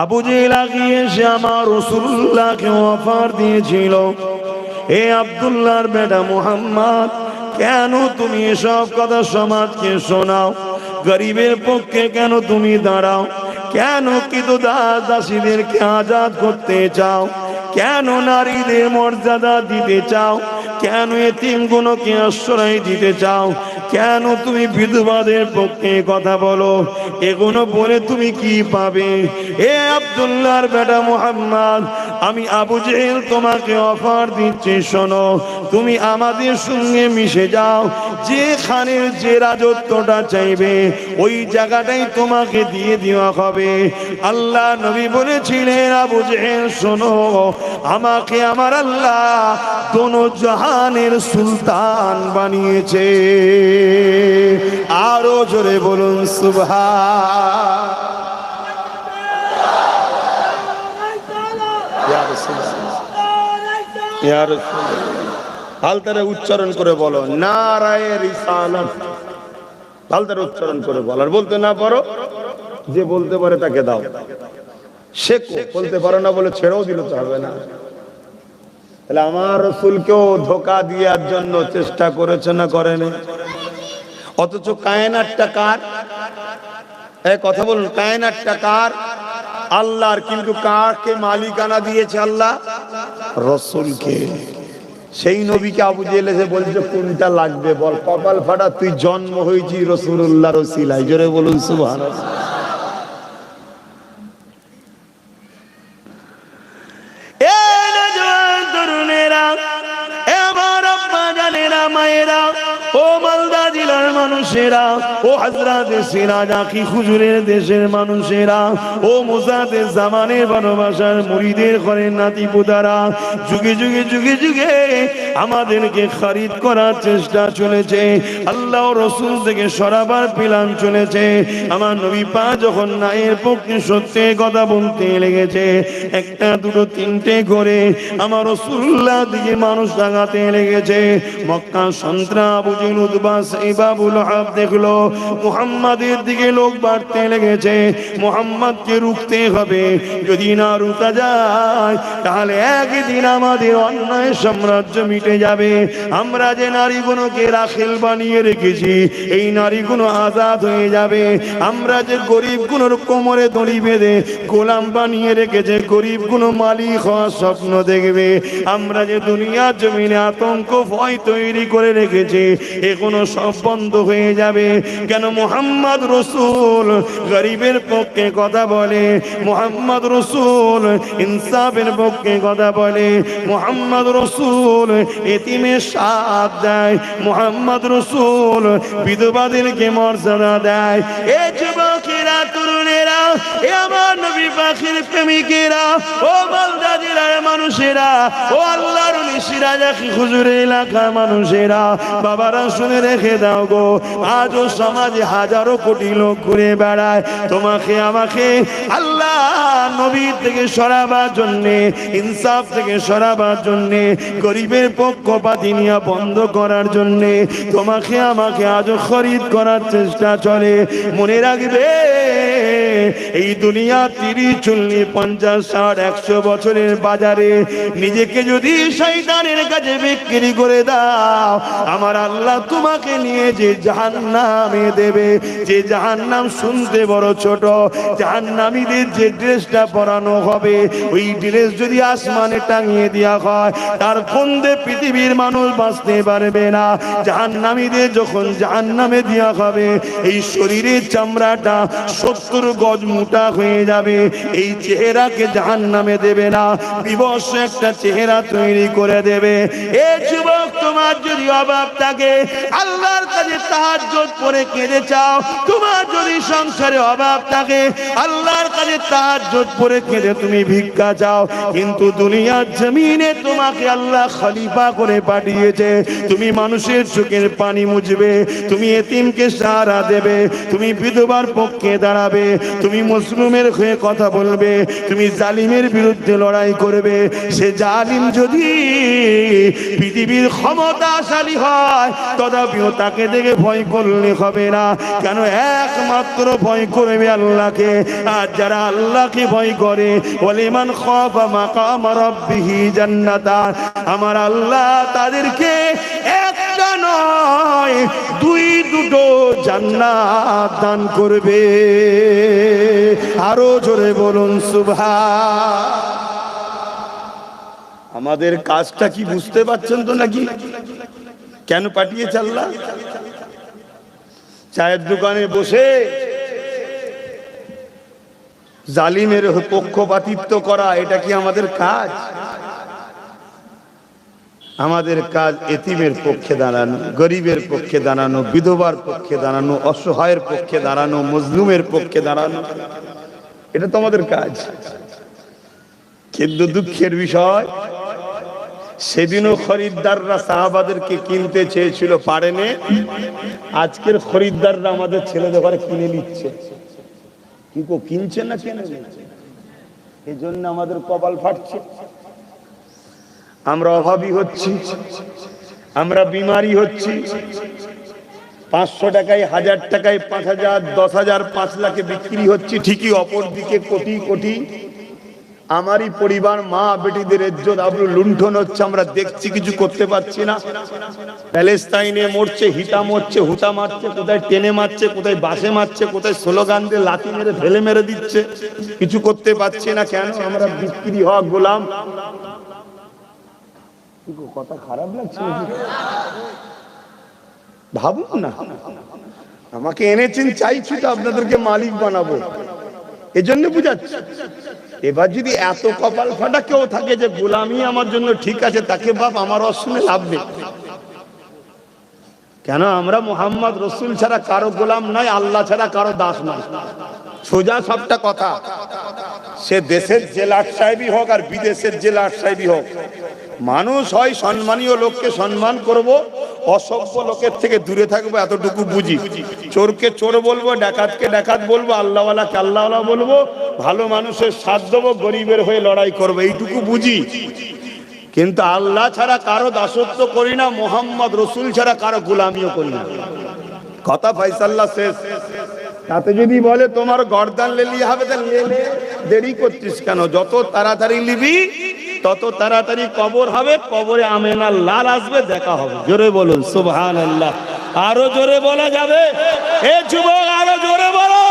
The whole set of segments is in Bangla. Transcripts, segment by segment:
আবু জেহেল আগিয়ে এসে আমার রাসূলুল্লাহকে অফার দিয়েছিল, এ আব্দুল্লাহর বেটা মুহাম্মদ, কেন তুমি এসব কথা সমাজকে শোনাও? গরিবের পক্ষে কেন তুমি দাঁড়াও? কেন কিন্তু দাস দাসীদেরকে আজাদ করতে চাও? কেন নারীদের মর্যাদা দিতে চাও? কেন এতিমগুলোকে আশ্রয় দিতে চাও? কেন তুমি বিধবাদের পক্ষে কথা বলো? এগুলো বলে তুমি কি পাবে? এ আব্দুল্লাহর বেটা মুহাম্মদ, আমি আবু জেহেল তোমাকে অফার দিচ্ছি, শোনো, তুমি আমাদের সঙ্গে মিশে যাও, যেখানে যে রাজত্বটা চাইবে ওই জায়গাটাই তোমাকে দিয়ে দেওয়া হবে। আল্লাহ নবী বলেছিলেন, আবু জেহেল শোনো, আমাকে আমার আল্লাহ দোনো জাহানের সুলতান বানিয়েছে। আরো জোরে বলুন সুবহান। হালতারে উচ্চারণ করে বলো, নারায়ে রিসালাত। হালতারে উচ্চারণ করে বলো, আর বলতে না পারো, যে বলতে পারে তাকে দাও, শেখো। বলতে পারো না বলে ছেড়েও দিলে তো হবে না। তাহলে আমার রাসূলকেও ধোঁকা দেওয়ার জন্য চেষ্টা করেছে না করেনি? অথচ কায়নাতটা কার? এই কথা বলুন, কায়নাতটা কার? আল্লাহর। কিন্তু কাকে মালিকানা দিয়েছে আল্লাহ? রাসূলকে। সেই নবীকে আবু জেহেল এসে বলছে, কোনটা লাগবে বল। কপাল ফাটা, তুই জন্ম হয়েছি রাসূলুল্লাহর ওসিলায়। জোরে বলুন সুবহানাল্লাহ। এ নওজোয়ান তরুণেরা, এ আমার আব্বা জানেরা, মায়েরা, ও মালদা জেলার মানুষেরা, ও হযরতে সিরাজ আখি হুজুরের দেশের মানুষেরা, ও মুজাদে জামানের ভালোবাসার মুরিদের ঘরের নাতিপুতারা, যুগে যুগে যুগে যুগে আমাদেরকে খরিদ করার চেষ্টা চলেছে, আল্লাহ রাসূল থেকে সরাবার প্ল্যান চলেছে। আমার নবী পাক যখন নায়ের পক্ষে সত্যের কথা বলতে লেগেছে, একটা দুটো তিনটে করে আমার রাসূলুল্লাহ দিকে মানুষ লাগাতে লেগেছে। মক্কা সন্ত্রাস আবু জেহেল, উতবা, সাইবা, আবু লাহাব দেখলো মুহাম্মাদের দিকে লোক বাড়তে লেগেছে। মুহাম্মাদকে রুখতে হবে, যদি না রুকা যায় তাহলে একদিন আমাদের অন্যায় সাম্রাজ্য মিটে যাবে। আমরা যে নারীগুলোকে রাখেল বানিয়ে রেখেছি, এই নারীগুলো আজাদ হয়ে যাবে। আমরা যে গরিবগুলোর কোমরে দড়ি বেঁধে গোলাম বানিয়ে রেখেছে, গরিবগুলো মালিক হওয়ার স্বপ্ন দেখবে। আমরা যে দুনিয়ার জমিনে আতঙ্ক ভয় তৈরি করে রেখেছি, এগুলো সব বন্ধ হয়ে যাবে। কেন? মুহাম্মদ রাসূল গরিবের পক্ষে কথা বলে, মুহাম্মদ রাসূল ইনসাফের পক্ষে কথা বলে, মুহাম্মদ রাসূল এতিমের সাথ দেয়, মুহাম্মদ রাসূল বিধবাদেরকে মর্যাদা দেয়। এ যুবকেরা, তরুণেরা, এ আমার নবী পাকের প্রেমিকেরা, ও মালদা জেলার মানুষেরা, ও আল্লাহর ওলি সিরাজ আখি হুজুরের এলাকার মানুষেরা, বাবারা শুনে রেখে দাও গো, আজও সমাজে হাজারো কোটি লোক ঘুরে বেড়ায়। তোমাকে আমাকে আল্লাহ নবী থেকে সরাবার জন্যে, ইনসাফ থেকে সরাবার জন্যে, গরিবের পক্ষপাতী নিয়ে বন্ধ করার জন্যে তোমাকে আমাকে আজও খরিদ করার চেষ্টা চলে। মনে রাখবে, এই দুনিয়া 30, 40, 50, 60, 100 বছরের বাজারে নিজেকে যদি শয়তানের কাছে বিক্রি করে দাও, আমার আল্লাহ তোমাকে নিয়ে যে জাহান্নামে দেবে, যে জাহান্নাম শুনতে বড় ছোট, জাহান্নামীদের যে ড্রেসটা পরানো হবে, ওই ড্রেস যদি আসমানে টাঙিয়ে দেওয়া হয়, তার ফন্দে পৃথিবীর মানুষ বাঁচতে পারবে না। জাহান্নামীদের যখন জাহান্নামে দেওয়া হবে, এই শরীরের চামড়াটা 70 গজ মোটা হয়ে যাবে। এই চেহারাকে জাহান্নামে দেবে না, বিবশ একটা চেহারা তৈরি করে দেবে। এ যুবক, তোমার যদি অভাব থাকে, আল্লাহর কাছে তাহাজ্জুদ পড়ে কেঁদে চাও। তোমার যদি সংসারে অভাব থাকে, আল্লাহর কাছে তাহাজ্জুদ পড়ে কেঁদে তুমি ভিক্ষা চাও। কিন্তু দুনিয়ার জমিনে তোমাকে আল্লাহ খলিফা করে পাঠিয়েছে, তুমি মানুষের চোখের পানি মুছবে, তুমি এতিমকে সাহারা দেবে, তুমি বিধবার পক্ষে দাঁড়াবে, তুমি মুসলিমের হয়ে কথা বলবে, তুমি জালিমের বিরুদ্ধে লড়াই করবে। সে জালিম যদি পৃথিবীর ক্ষমতাশালী হয় তথাপিও তাকে দেখে ভয় করলে হবে না। কেন? একমাত্র ভয় করবে আল্লাহকে। আর যারা আল্লাহকে ভয় করে, ওয়ালিমান খাফা মাকাম রাব্বিহি জান্নাতান, আমার আল্লাহ তাদেরকে একটা নয় দুটো জান্নাত দান করবে। আরো জোরে বলুন সুবহান। আমাদের কাজটা কি বুঝতে পারছেন তো নাকি? কেন পাঠিয়েছে আল্লাহ? চায়ের দোকানে বসে জালিমের পক্ষপাতিত্ব করা, এটা কি আমাদের কাজ? আমাদের কাজ এতিমের পক্ষে দাঁড়ানো, গরিবের পক্ষে দাঁড়ানো, বিধবার পক্ষে দাঁড়ানো, অসহায়ের পক্ষে দাঁড়ানো, মজলুমের পক্ষে দাঁড়ানো, এটা তো আমাদের কাজ। কিন্তু দুঃখের বিষয়, সেদিনও খরিদ্দাররা সাহাবাদেরকে কিনতে চেয়েছিল, পারেনি। আজকের খরিদ্দাররা আমাদের ছেলেদের ঘরে কিনে নিচ্ছে। কি কিনছে না কেনে নিচ্ছে? এই জন্য আমাদের কপাল ফাটছে। আমরা অভাবী হচ্ছি, আমরা বিমারি হচ্ছি। 500 টাকায়, 1000 টাকায় 5000, 10,000, 5 লাখে বিক্রি হচ্ছে ঠিকই, অপর দিকে কোটি কোটি আমারই পরিবার, মা বেটিদের ইজ্জত আবরু লুণ্ঠন হচ্ছে। আমরা দেখছি, কিছু করতে পারছি না। প্যালেস্তাইনে মরছে, হিতা মরছে, হুতা মারছে, কোথায় টেনে মারছে, কোথায় বাসে মারছে, কোথায় স্লোগান দিয়ে লাঠি মেরে ফেলে মেরে দিচ্ছে, কিছু করতে পারছি না। কেন? আমরা বিক্রি হওয়া গোলাম। কথা খারাপ লাগছে? ভাবুন না, আমাকে এনেছেন, চাইছি তো আপনাদেরকে মালিক বানাবো, এজন্য বুঝাচ্ছি। এবার যদি এত কপাল ফাটা কেউ থাকে যে গোলামি আমার জন্য ঠিক আছে, তাকে বাপ আমার অশুনে লাভ নেই। কেন? আমরা মুহাম্মদ রসুল ছাড়া কারো গোলাম নয়, আল্লাহ ছাড়া কারো দাস নয়। সোজা সবটা কথা। সে দেশের জেলার সাহেবই হোক আর বিদেশের জেলার সাহেবই হোক, মানুষ হয় সম্মানীয় লোককে সম্মান করব, অসভ্য লোকের থেকে দূরে থাকবো, এতটুকু বুঝি। চোরকে চোর বলবো, ডাকাতকে ডাকাত বলবো, আল্লাহওয়ালাকে আল্লাহওয়ালা বলবো, ভালো মানুষের সাথ দেবো, গরিবের হয়ে লড়াই করবো, এইটুকু বুঝি। কিন্তু আল্লাহ ছাড়া কারো দাসত্ব করি না, মুহাম্মদ রসুল ছাড়া কারো গোলামিও করি না। কথা ফাইসাল্লাহ শেষ। তাতে যদি বলে তোমার গর্দান লেলিয়ে হবে, তা লেলে, দেরি করছিস কেন? যত তাড়াতাড়ি নিবি তত তাড়াতাড়ি কবর হবে, কবরে আমেনার লাল আসবে, দেখা হবে। জোরে বলুন সুবহানাল্লাহ। আরো জোরে বলা যাবে? এ যুবক, আরো জোরে বলো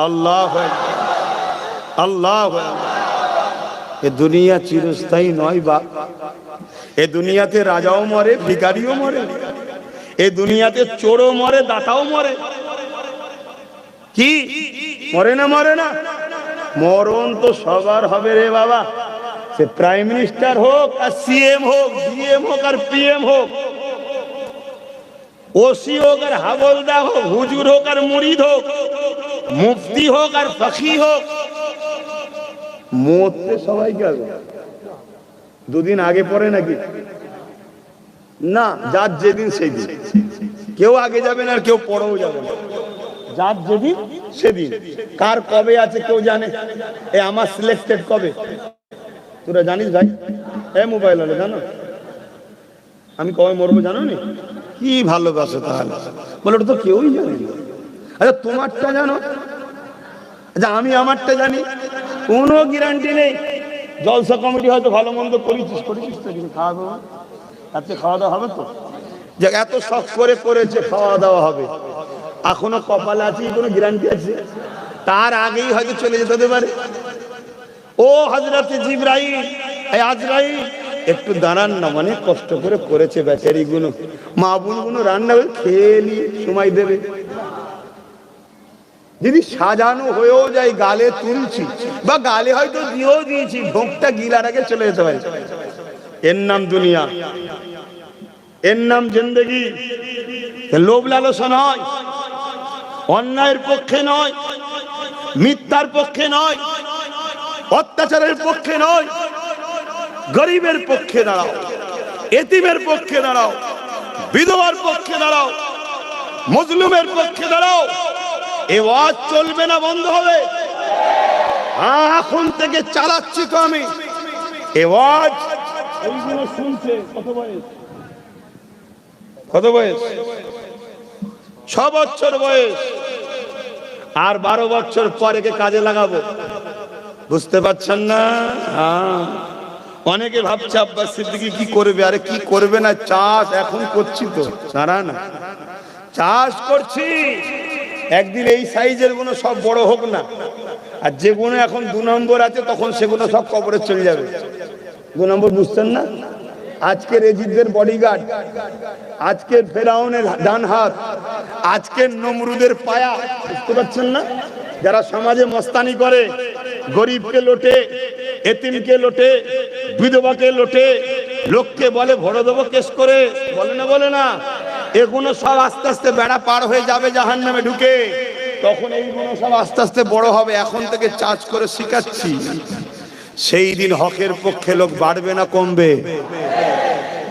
আল্লাহু আকবার, আল্লাহু আকবার। এ দুনিয়া চিরস্থায়ী নয় বাপ। এ দুনিয়াতে রাজাও মরে, ভিখারিও মরে, এ দুনিয়াতে চোরও মরে, দাতাও মরে। কি মরে না? মরে না? মরণ তো সবার হবে রে বাবা। সে প্রাইম মিনিস্টার হোক আর সিএম হোক, ডিএম হোক আর পিএম হোক, ওসি হোক আর হাবলদার হোক, হুজুর হোক আর মুরিদ হোক, মুফতি হোক আর ফকি হোক, মরতে সবাই গেল। দুদিন আগে পরে নাকি? না, যার যেদিন সেই দিন। কেউ আগে যাবে না আর কেউ পরেও যাবে না, যার যেদিন সেদিন। কার কবে আছে কেউ জানে? এ আমার সিলেক্টেড কবে, তোরা জানিস ভাই? এ মোবাইল হলে জানো আমি কবে মরবো জানো নি? কি ভালোবাসো তাহলে? বলে ওটা তো কেউই জানে না। আচ্ছা তোমারটা জানো? আচ্ছা আমি আমারটা জানি? কোনো গ্যারান্টি নেই। জলসা কমিটি হয়তো ভালো মন্দ করেছিস তো, কিন্তু খাওয়া দাওয়া, আজকে খাওয়া দাওয়া হবে তো? যে এত শখ করে করেছে, খাওয়া দাওয়া হবে, এখনো কপালে আছে, কোনো গ্যারান্টি আছে? তার আগেই হয়তো চলে যেতে হতে পারে। ও হযরত জিবরাইল, এই আজরাইল, একটু দাঁড়ান না, মানে কষ্ট করে করেছে বেচারি গুলো, মা বোন গুলো রান্না করে খেয়ে নিয়ে সময় দেবে। যদি সাজানো হয়েও যায়, গালে তুলছি বা গালে হয়তো দিয়েও দিয়েছি, ঢোকটা গিলার আগে চলে যেতে পারে। এর নাম দুনিয়া, এর নাম জিন্দেগি। লোভ লালসা নয়, অন্যায়ের পক্ষে নয়, মিথ্যার পক্ষে নয়, অত্যাচারের পক্ষে নয়, গরিবের পক্ষে দাঁড়াও, এতিমের পক্ষে দাঁড়াও, বিধবার পক্ষে দাঁড়াও, মজলুমের পক্ষে দাঁড়াও। এ ওয়াজ চলবে না, বন্ধ হবে? এখন থেকে চালাচ্ছি তো আমি। এ ওয়াজ এইগুলো শুনছে। কত বয়স? কত বয়স? 6 বছর বয়স। আর 12 বছর পরে কে কাজে লাগাবো? বুঝতে পারছেন না? হ্যাঁ, অনেকে ভাবছে আব্বাস সিদ্দিকী কি করবে। আরে কি করবে না, চাষ এখন করছি তো, সারা না চাষ করছি। একদিন এই সাইজের গুলো সব বড় হোক না, আর যেগুলো এখন 2 নম্বর আছে তখন সেগুলো সব কবরে চলে যাবে। 2 নম্বর বুঝছেন না? আজকের এজিদদের বডিগার্ড, আজকের ফেরাউনের ডান হাত, আজকের নমরুদের পায়া। বুঝতে পারছেন না? যারা সমাজে মস্তানি করে, গরিবকে লোটে, এতিমকে লোটে, বিধবাকে লোটে, লোককে বলে ভরে দেবো কেস করে, বলে না? এগুলো সব আস্তে আস্তে বেড়া পার হয়ে যাবে জাহান্নামে ঢুকে। তখন এইগুলো সব আস্তে আস্তে বড় হবে। এখন থেকে চাষ করে শিখাচ্ছি, সেই দিন হকের পক্ষে লোক বাড়বে না কমবে?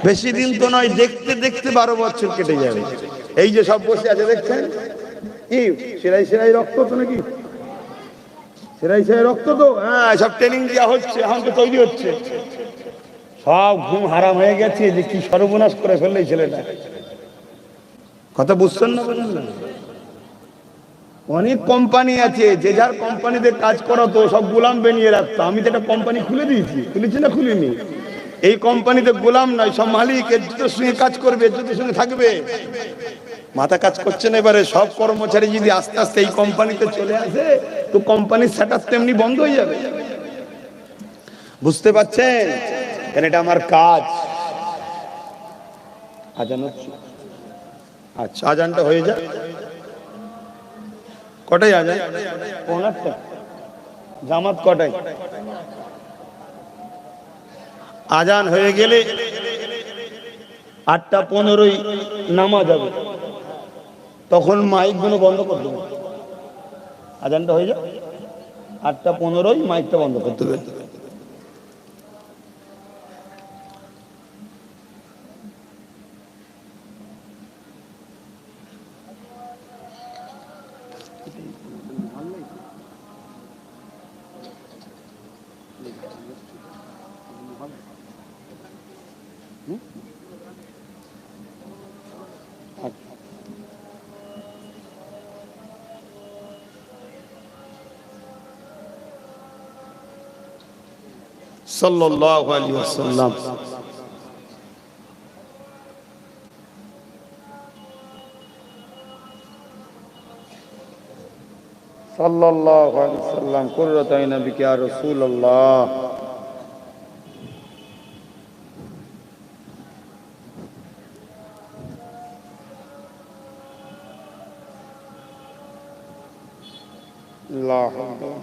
বেশি দিন তো নয়, দেখতে দেখতে 12 বছর কেটে যাবে। এই যে সব বসে আছে দেখছেন, কি সেরাই সেরাই রক্ত তো নাকি? সেরাই সেরাই রক্ত তো, হ্যাঁ, সব ট্রেনিং দেওয়া হচ্ছে, এখন তো তৈরি হচ্ছে। সব ঘুম হারাম হয়ে গেছে, যে কি সর্বনাশ করে ফেললে ছেলেটা। কথা বুঝছেন না? বলেন না? অনেক কোম্পানি আছে, যে যার কোম্পানিতে কাজ করাতো সব গোলাম বানিয়ে রাখতো। আমি তো একটা কোম্পানি খুলে দিয়েছি, খুলেছি না খুলিনি? এই কোম্পানিতে গোলাম নয়, সব মালিক এর সঙ্গে কাজ করবে, এর সঙ্গে থাকবে। মাথা কাজ করছে না। এবারে সব কর্মচারী যদি আস্তে আস্তে এই কোম্পানিতে চলে আসে, তো কোম্পানির সেটআপ তেমনি বন্ধ হয়ে যাবে। বুঝতে পারছেন? কেন এটা আমার কাজ। আজান হচ্ছে? আচ্ছা, আজানটা হয়ে যায়। কটায় আজান? 8:15। জামাত কটায়? আজান হয়ে গেলে 8:15 নামাজ হবে, তখন মাইক গুলো বন্ধ করে দেবে। আজানটা হয়ে যায় 8:15, মাইকটা বন্ধ করতে হবে। সাল্লাল্লাহু আলাইহি ওয়াসাল্লাম। সাল্লাল্লাহু আলাইহি ওয়াসাল্লাম। কুররাতু আইনা বিকা ইয়া রাসূলুল্লাহ। আল্লাহু আকবার।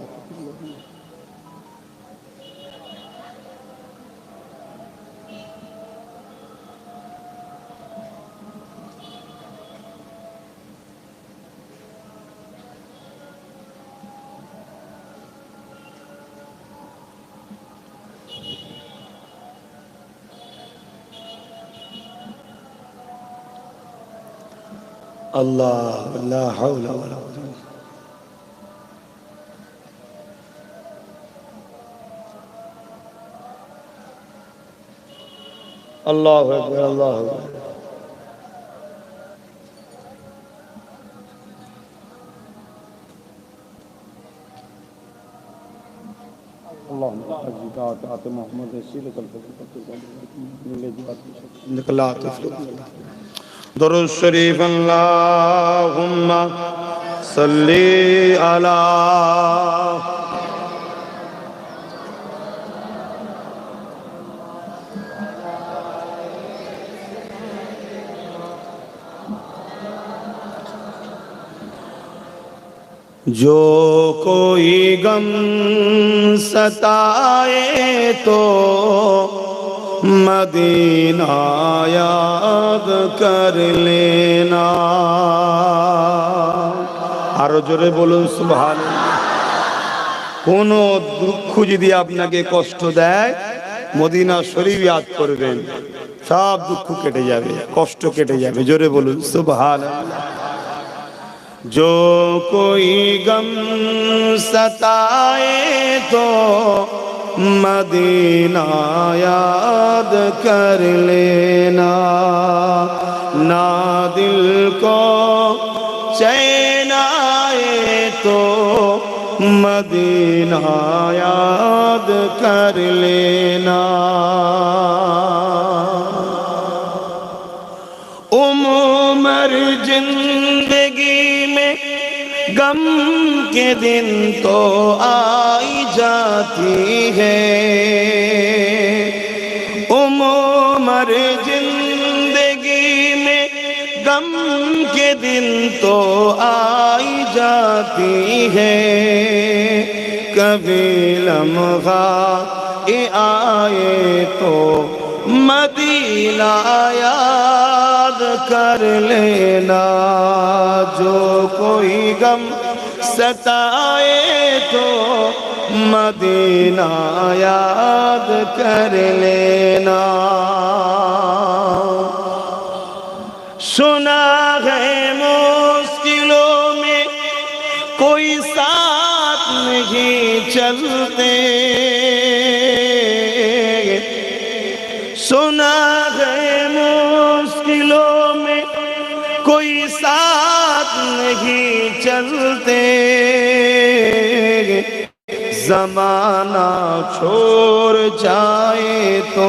আল্লাহ, লা হাওলা ওয়ালা কুওয়াতা। আল্লাহু আকবার, আল্লাহু আকবার। اللهم اجب دعوة محمد رسولك انك لا تفلح درود شريف اللهم صل على जो कोई गम सताए तो मदीना याद कर लेना। आरो जोरे बोलुन सुबहानाल्लाह। कोनो दुख यदि आपनाके कष्ट देय, मदीना शरीफ याद करबेन, सब दुख केटे जाबे, कष्ट केटे जाबे। जोरे बोलुन सुबहानाल्लाह। जो कोई गम सताए तो मदीना याद कर लेना, ना दिल को चैन आए तो मदीना याद कर लेना। उम्र जिंदगी में गम के दिन तो आई जाती है, उम्र जिंदगी में गम के दिन तो आई जाती है। कभी लम्हा आए तो मदीना याद कर लेना, जो कोई गम सताए तो मदीना याद कर लेना। सुना है मुश्किलों में कोई साथ नहीं चलते, सुना है मुश्किलों में कोई साथ नहीं चलते। ज़माना छोड़ जाए तो,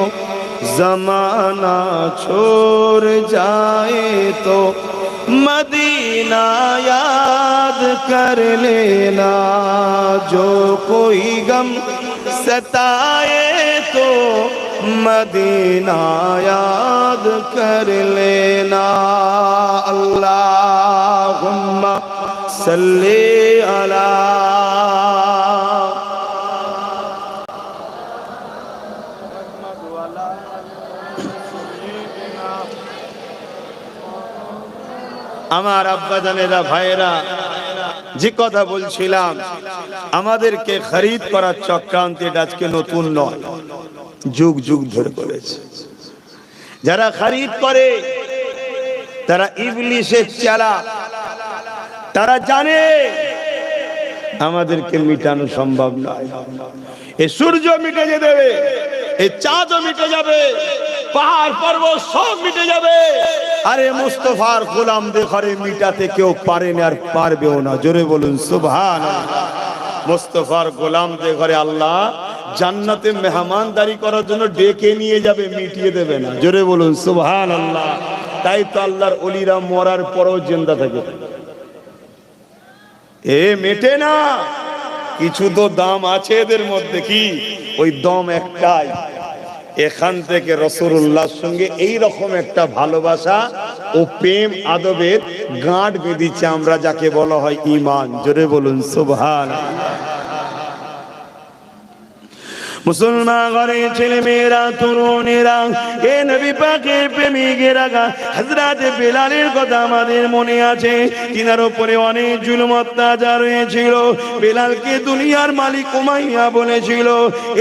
ज़माना छोड़ जाए तो मदीना याद कर लेना, जो कोई गम सताए तो मदीना याद कर लेना। अल्लाहुम्मा सल्ली अला। আমার আব্বা জানেরা ভাইরা, যে কথা বলছিলাম আমাদেরকে খরিদ করার চক্রান্ত এটা আজকে নতুন নয়, যুগ যুগ ধরে করেছে। যারা খরিদ করে তারা ইবলিসের চেলা, তারা জানে আমাদেরকে মিটানো সম্ভব নয়। এই সূর্য মিটে যেতে দেবে, এই চাঁদও মিটে যাবে, পাহাড় পর্বত সব মিটে যাবে, আরে মুস্তাফার গোলামদের ঘরে মিটাতে কেউ পারে না আর পারবেও না। জোরে বলুন সুবহানাল্লাহ। মুস্তাফার গোলামদের ঘরে আল্লাহ জান্নাতে মেহমানদারি করার জন্য ডেকে নিয়ে যাবে, মিটিয়ে দেবে না। জোরে বলুন সুবহানাল্লাহ। তাই তো আল্লাহর ওলিরা মরার পরও জিন্দা থাকে, এ মেটে না। কিছু তো দাম আছে এদের মধ্যে, কি ওই দম একটাই, এখান থেকে রাসূলুল্লাহর সঙ্গে এই রকম একটা ভালোবাসা ও প্রেম আদবের গাঁট বেঁধেছে আমরা, যাকে বলা হয় ঈমান। জোরে বলুন সুবহানাল্লাহ। মুসলমান ঘরের ছেলে মেয়েরা, তরুণেরা, এ নবী পাকের প্রেমিকেরা, হযরত বেলালের কথা আমাদের মনে আছে। তিনার উপরে অনেক জুলুম অত্যাচার হয়েছিল। বেলালকে দুনিয়ার মালিক উমাইয়া বলেছিল,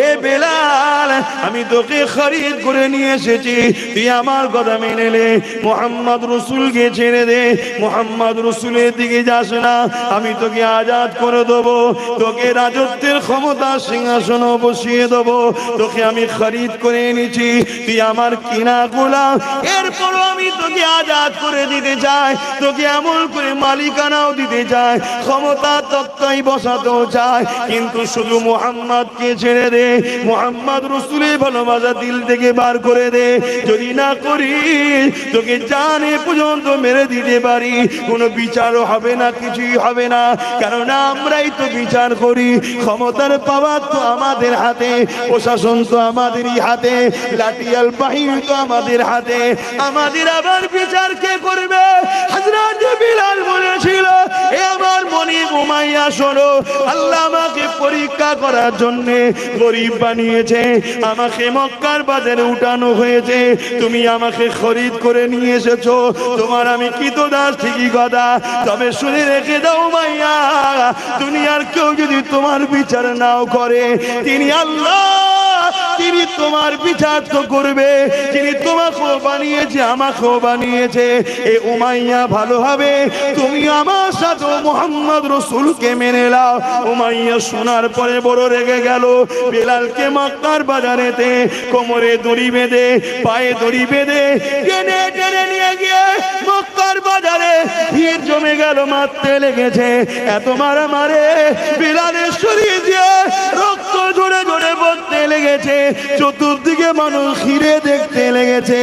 এ বেলাল, আমি তোকে খরিদ করে নিয়ে এসেছি, তুই আমার কথা মেনে নে, মুহাম্মদ রাসূলকে ছেড়ে দে, মুহাম্মদ রাসূলের দিকে যাস না, আমি তোকে আজাদ করে দেবো, তোকে রাজত্বের ক্ষমতা সিংহাসন বসিয়ে দেবো, তোকে আমি খরিদ করে এনেছি, তুই আমার কিনা গোলাম। এরপরও আমি তোকে আজাদ করে দিতে চাই, তোকে এমন করে মালিকানাও দিতে চাই, ক্ষমতা তত্ত্বাই বসাতেও চাই, কিন্তু শুধু মুহাম্মদকে ছেড়ে দে, মুহাম্মদ রাসূলের ভালোবাসা দিল থেকে বার করে দে। যদি না করি তোকে জানে পর্যন্ত মেরে দিতে পারি, কোনো বিচারও হবে না, কিছুই হবে না, কেননা আমরাই তো বিচার করি। ক্ষমতার পাওয়ার তো আমাদের হাতে, প্রশাসন তো আমাদেরই হাতে, লাঠিয়াল বাহিনী তো আমাদের হাতে, আমাদের আবার বিচার কে করবে? হযরত বিলাল বলেছিল, এ আমার মনিব উমাইয়া শোনো, আল্লাহ আমাকে পরীক্ষা করার জন্য গরীব বানিয়েছে, আমাকে মক্কার বাজারে উঠানো হয়েছে, তুমি আমাকে খরিদ করে নিয়ে এসেছো, তোমার আমি কৃতদাস ঠিকই কথা, তবে শুনে রেখে দাও উমাইয়া, দুনিয়ার কেউ যদি তোমার বিচার নাও করে, তিনি আল্লাহ তিনি তোমার বিচার তো করবে, যিনি তোমাকেও বানিয়েছে আমাকেও বানিয়েছে। এ উমাইয়া ভালো হবে তুমি আমার সাথে মুহাম্মদ রাসূলকে মেনে নাও। উমাইয়া শোনার পরে বড় রেগে গেল। বেলালকে মক্কার বাজারেতে কোমরে দড়ি বেঁধে পায়ে দড়ি বেঁধে টেনে টেনে নিয়ে গিয়ে মক্কার বাজারে ভিড় জমে গেল, মারতে লেগেছে। এত মারা মারে বেলালের শরীর দিয়ে রক্ত ঝরে ঝরে পড়তে লেগেছে। চতুর্দিকে মানুষ ঘিরে দেখতে লেগেছে।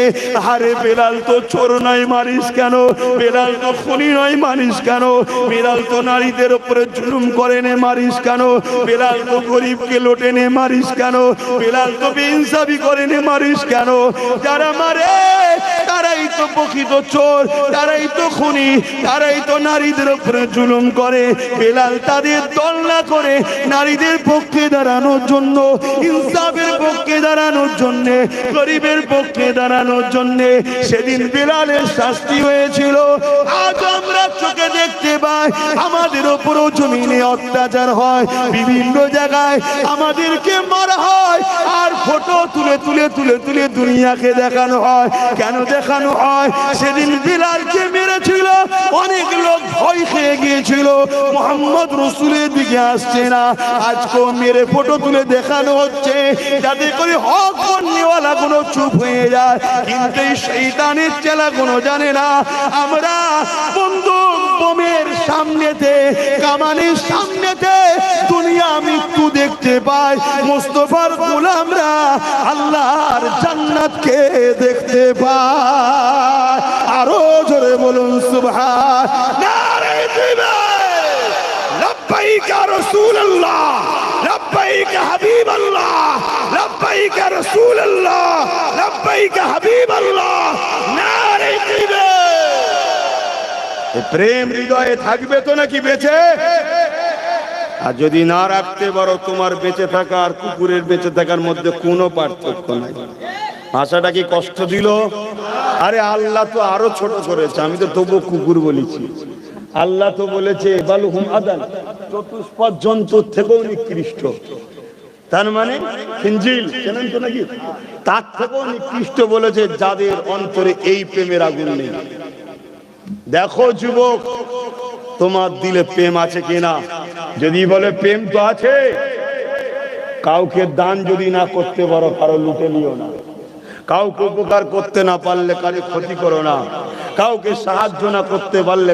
আরে বেলাল তো চোর নয়, মারিস কেন? বেলাল তো খুনি নয়, মারিস কেন? বেলাল তো নারীদের উপরে জুলুম করে নে, মারিস কেন? বেলাল তো গরিবকে লোটে নে, মারিস কেন? বেলাল তো বেইনসাফি করে নে, মারিস কেন? যারা মারে তারাই তো প্রকৃত চোর, তারাই তো খুনি, তারাই তো নারীদের উপরে জুলুম করে। বেলাল তাদের দল না করে নারীদের পক্ষে দাঁড়ানোর জন্য, ইনসাফের পক্ষে দাঁড়ানোর জন্য, গরিবের পক্ষে দাঁড়ানোর জন্য সেদিন বেলালের শাস্তি হয়েছিল। আজ আমরা চোখে দেখতে পাই আমাদের উপরও জমিনে অত্যাচার হয়, বিভিন্ন জায়গায় আমাদেরকে মারা হয়, আর ফটো তুলে তুলে তুলে তুলে দুনিয়াকে দেখানো হয়। কেন দেখানো হয়? সেদিন বেলালকে মেরেছিল, অনেক লোক ভয় খেয়ে গিয়েছিল, মুহাম্মদ রাসূলের দিকে আসছে না। আজকেও মেরে ফটো তুলে দেখানো হচ্ছে যাতে করে হক বন্যওয়ালা কোনো চুপ হয়ে যায়। কিন্তু এই শয়তানের চেলা কোনো জানে না আমরা বন্দুক বোমের সামনেতে, কামানের সামনেতে দুনিয়া মৃত্যু দেখতে পাই, মুস্তাফার গোলামরা আল্লাহর জান্নাতকে দেখতে পায়। আরো জোরে বলুন সুবহান। নারে তাকবীর, লব্বাইক ইয়া রাসূলুল্লাহ, লব্বাইক ইয়া হাবিবাল্লাহ, লব্বাইক ইয়া রাসূলুল্লাহ, লব্বাইক ইয়া হাবিবাল্লাহ। নারে তাকবীর। এই প্রেম হৃদয়ে থাকবে তো নাকি বেঁচে? আর যদি না রাখতে পারো, তোমার বেঁচে থাকা আর কুকুরের বেঁচে থাকার মধ্যে কোনো পার্থক্য নাই। ভাষাটা কি কষ্ট দিল? আরে আল্লাহ তো আরো ছোট করেছে, আমি তো তবু কুকুর বলেছি। আল্লাহ তো বলেছে বালুহুম আদান, চতুষ্পদ জন্তুর থেকেও নিকৃষ্ট। তার মানে খিঞ্জিল জানেন তো নাকি, তার থেকেও নিকৃষ্ট বলেছে যাদের অন্তরে এই প্রেমের আগুন নেই। দেখো যুবক, তোমার দিলে প্রেম আছে কিনা? যদি বলে প্রেম তো আছে, কাউকে দান যদি না করতে পারো কারো লুটে নিও না, কাউকে উপকার করতে না পারলে কারো ক্ষতি করো না, কাউকে সাহায্য না করতে পারলে